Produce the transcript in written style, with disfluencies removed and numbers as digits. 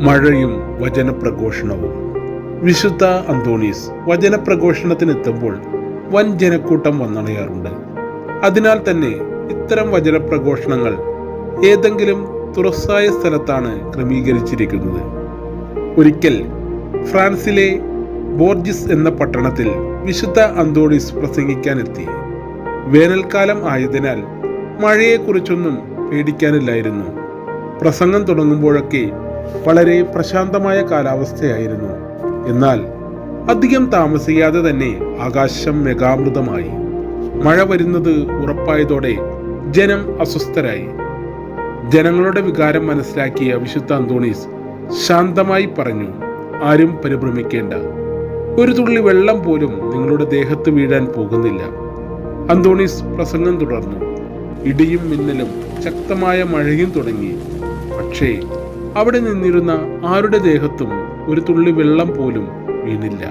മഴയും വചനപ്രഘോഷണവും. വിശുദ്ധ അന്തോണീസ് വചനപ്രഘോഷണത്തിനെത്തുമ്പോൾ വൻ ജനക്കൂട്ടം വന്നണയാറുണ്ട്. അതിനാൽ തന്നെ ഇത്തരം വചനപ്രഘോഷണങ്ങൾ ഏതെങ്കിലും തുറസായ സ്ഥലത്താണ് ക്രമീകരിച്ചിരിക്കുന്നത്. ഒരിക്കൽ ഫ്രാൻസിലെ ബോർജിസ് എന്ന പട്ടണത്തിൽ വിശുദ്ധ അന്തോണീസ് പ്രസംഗിക്കാനെത്തി. വേനൽക്കാലം ആയതിനാൽ മഴയെക്കുറിച്ചൊന്നും പേടിക്കാനില്ലായിരുന്നു. പ്രസംഗം തുടങ്ങുമ്പോഴൊക്കെ വളരെ പ്രശാന്തമായ കാലാവസ്ഥയായിരുന്നു. എന്നാൽ അധികം താമസിയാതെ തന്നെ ആകാശം മേഘാവൃതമായി. മഴ വരുന്നത് ഉറപ്പായതോടെ ജനം അസ്വസ്ഥരായി. ജനങ്ങളുടെ വികാരം മനസ്സിലാക്കിയ വിശുദ്ധ അന്തോണീസ് ശാന്തമായി പറഞ്ഞു, ആരും പരിഭ്രമിക്കേണ്ട. ഒരു തുള്ളി വെള്ളം പോലും നിങ്ങളുടെ ദേഹത്ത് വീഴാൻ പോകുന്നില്ല. അന്തോണീസ് പ്രസംഗം തുടർന്നു. ഇടിയും മിന്നലും ശക്തമായ മഴയും തുടങ്ങി. പക്ഷേ അവിടെ നിന്നിരുന്ന ആരുടെ ദേഹത്തും ഒരു തുള്ളി വെള്ളം പോലും വീണില്ല.